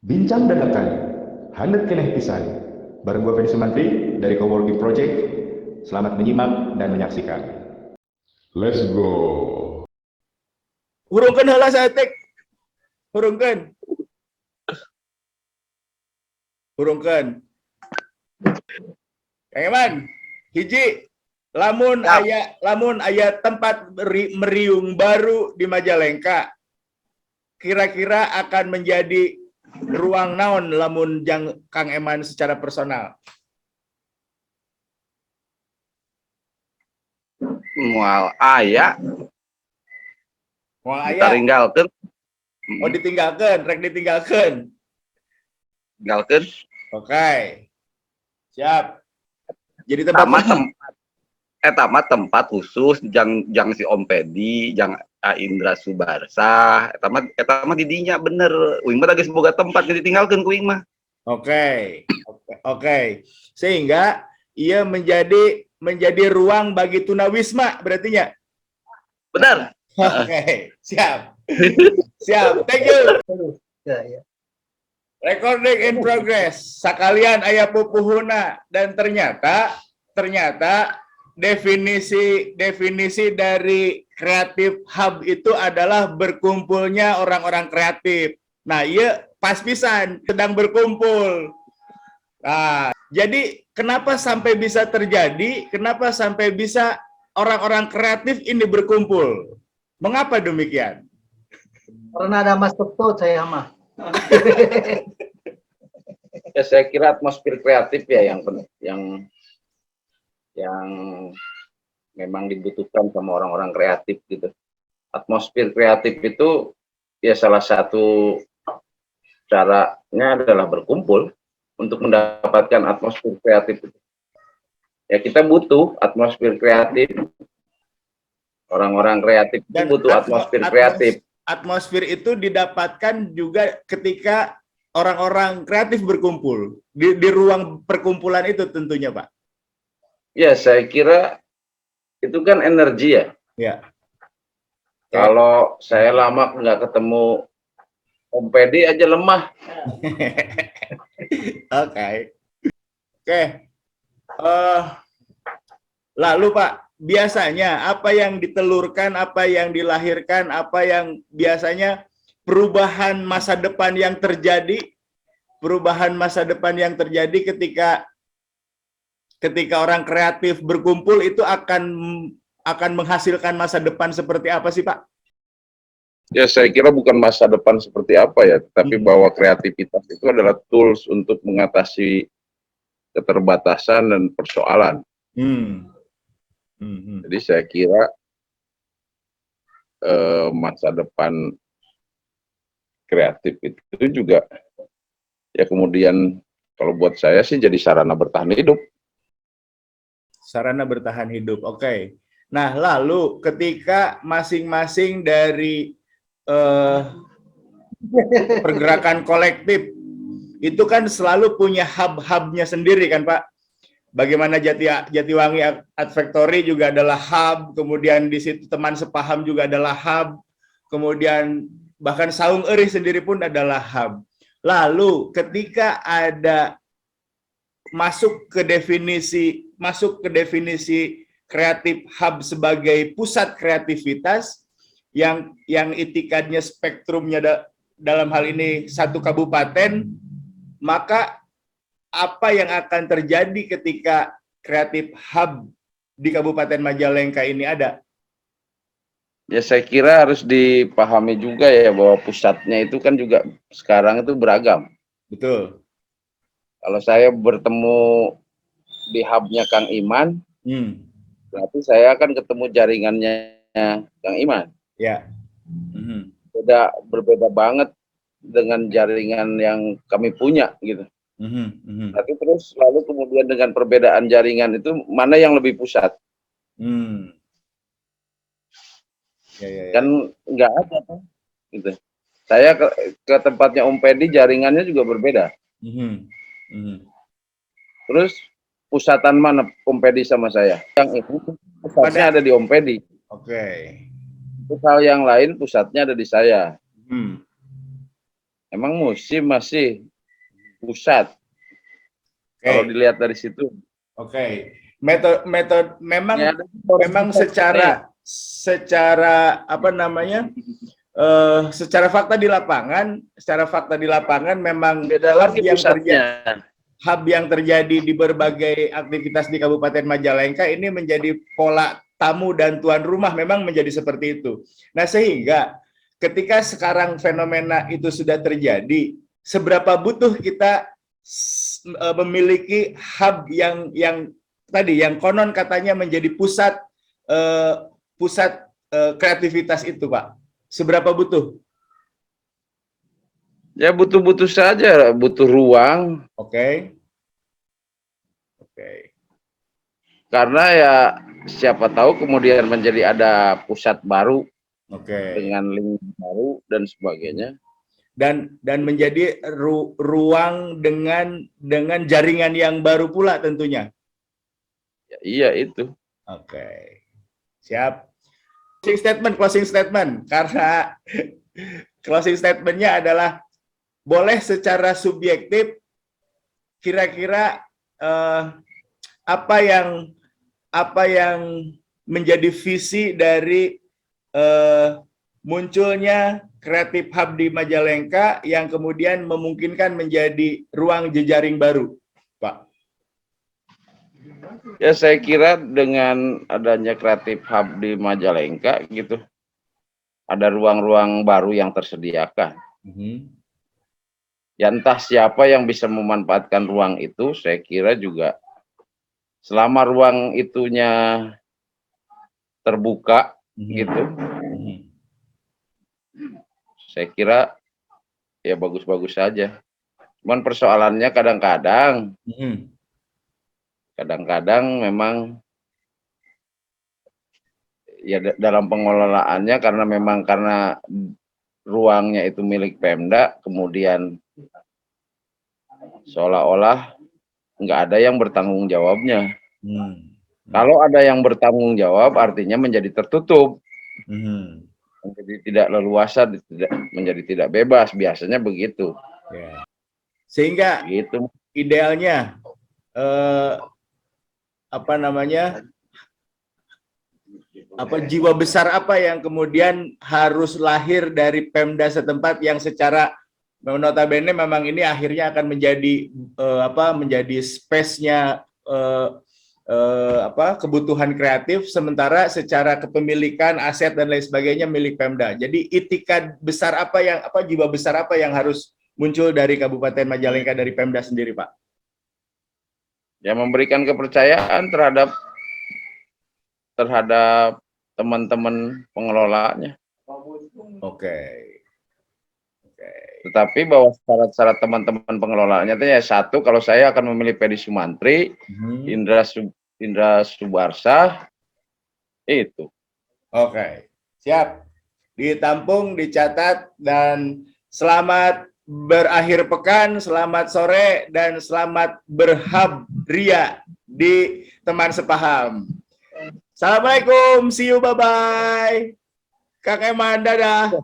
Bincang dadakan, handap keneh pisan. Bareng gue Fedi Sumantri dari Coworking Project. Selamat menyimak dan menyaksikan. Let's go. Hurungkeun heula saeutik. Hurungkeun. Hurungkeun. Kang Eman, hiji lamun aya tempat meriung baru di Majalengka, kira-kira akan menjadi ruang naon lamun jang Kang Eman secara personal? Moal aya Moal aya. ditinggalkeun. Oh ditinggalkeun, rek ditinggalkeun. Tinggalkeun. Oke. Siap. Jadi tempat Eta mah tempat khusus jang si Om Pedi, jang Indra Subarsa, eta mah di dinya bener. Uing mah geus boga tempat ditinggalkeun ku uing mah. Oke. Sehingga ia menjadi ruang bagi tunawisma berarti nya. Bener. Oke, siap. Siap. Thank you. Recording in progress. Sakalian aya pupuhuna dan ternyata definisi dari Creative Hub itu adalah berkumpulnya orang-orang kreatif. Nah, iya pas pisan sedang berkumpul. Nah, jadi kenapa sampai bisa terjadi? Kenapa sampai bisa orang-orang kreatif ini berkumpul? Mengapa demikian? Karena ada Mas Tut saya mah. Ya saya kira atmosfer kreatif ya yang memang dibutuhkan sama orang-orang kreatif gitu. Atmosfer kreatif itu ya salah satu caranya adalah berkumpul untuk mendapatkan atmosfer kreatif itu. Ya kita butuh atmosfer kreatif. Orang-orang kreatif itu butuh atmosfer kreatif. Atmosfer itu didapatkan juga ketika orang-orang kreatif berkumpul di ruang perkumpulan itu tentunya, Pak. Ya, saya kira itu kan energi ya. Ya. Kalau saya lama nggak ketemu Om Pedi aja lemah. Oke. Lalu Pak, biasanya apa yang ditelurkan, apa yang dilahirkan, apa yang biasanya perubahan masa depan yang terjadi ketika orang kreatif berkumpul itu akan menghasilkan masa depan seperti apa sih Pak? Ya saya kira bukan masa depan seperti apa ya, tapi bahwa kreativitas itu adalah tools untuk mengatasi keterbatasan dan persoalan. Jadi saya kira masa depan kreatif itu juga ya kemudian kalau buat saya sih jadi sarana bertahan hidup. Sarana bertahan hidup, oke. Nah lalu ketika masing-masing dari pergerakan kolektif itu kan selalu punya hub-hubnya sendiri kan Pak? Bagaimana Jatiwangi Art Factory juga adalah hub, kemudian di situ teman sepaham juga adalah hub, kemudian bahkan Saung Erih sendiri pun adalah hub. Lalu ketika ada masuk ke definisi Creative Hub sebagai pusat kreativitas yang itikadnya spektrumnya dalam hal ini satu kabupaten, maka apa yang akan terjadi ketika Creative Hub di Kabupaten Majalengka ini ada? Ya saya kira harus dipahami juga ya bahwa pusatnya itu kan juga sekarang itu beragam. Betul. Kalau saya bertemu di hubnya Kang Iman, berarti saya akan ketemu jaringannya Kang Iman. Ya. Berbeda banget dengan jaringan yang kami punya gitu. Tapi terus lalu kemudian dengan perbedaan jaringan itu mana yang lebih pusat? Kan nggak ada kan? Gitu. Saya ke tempatnya Om Pedi jaringannya juga berbeda. Terus pusatan mana Om Pedi sama saya? Yang itu pusatnya ada di Om Pedi. Oke. Terus hal yang lain pusatnya ada di saya. Emang musim masih pusat. Kalau dilihat dari situ. Oke. Metode memang Ya, memang secara apa namanya? Secara fakta di lapangan memang beda lagi pusatnya. hub yang terjadi di berbagai aktivitas di Kabupaten Majalengka ini menjadi pola tamu dan tuan rumah, memang menjadi seperti itu. Nah, sehingga ketika sekarang fenomena itu sudah terjadi, seberapa butuh kita memiliki hub yang tadi yang konon katanya menjadi pusat kreativitas itu, Pak? Seberapa butuh? Ya butuh-butuh saja, butuh ruang. Oke. Karena ya siapa tahu kemudian menjadi ada pusat baru. Dengan link baru dan sebagainya. Dan menjadi ruang dengan jaringan yang baru pula tentunya. Ya, iya itu. Oke. Siap. Closing statement, karena closing statementnya adalah boleh secara subjektif kira-kira apa yang menjadi visi dari munculnya Creative Hub di Majalengka yang kemudian memungkinkan menjadi ruang jejaring baru, Pak? Ya saya kira dengan adanya Creative Hub di Majalengka gitu, ada ruang-ruang baru yang tersediakan. Ya entah siapa yang bisa memanfaatkan ruang itu, saya kira juga selama ruang itunya terbuka gitu, saya kira ya bagus-bagus saja. Cuman persoalannya kadang-kadang memang ya dalam pengelolaannya karena ruangnya itu milik Pemda, kemudian seolah-olah nggak ada yang bertanggung jawabnya. Kalau ada yang bertanggung jawab artinya menjadi tertutup, menjadi tidak leluasa, menjadi tidak bebas, biasanya begitu. Sehingga gitu. Idealnya jiwa besar apa yang kemudian harus lahir dari Pemda setempat yang secara notabene memang ini akhirnya akan menjadi menjadi space-nya kebutuhan kreatif, sementara secara kepemilikan aset dan lain sebagainya milik Pemda. Jadi itikad besar jiwa besar apa yang harus muncul dari Kabupaten Majalengka, dari Pemda sendiri, Pak? Ya memberikan kepercayaan terhadap teman-teman pengelolanya. Oke. Tetapi bahwa syarat-syarat teman-teman pengelolanya itu ya satu, kalau saya akan memilih Pedi Sumantri, Indra Subarsah, itu. Oke, siap. Ditampung, dicatat, dan selamat berakhir pekan, selamat sore, dan selamat berhab ria di teman sepaham. Assalamualaikum, see you, bye-bye. Kang Eman, dadah.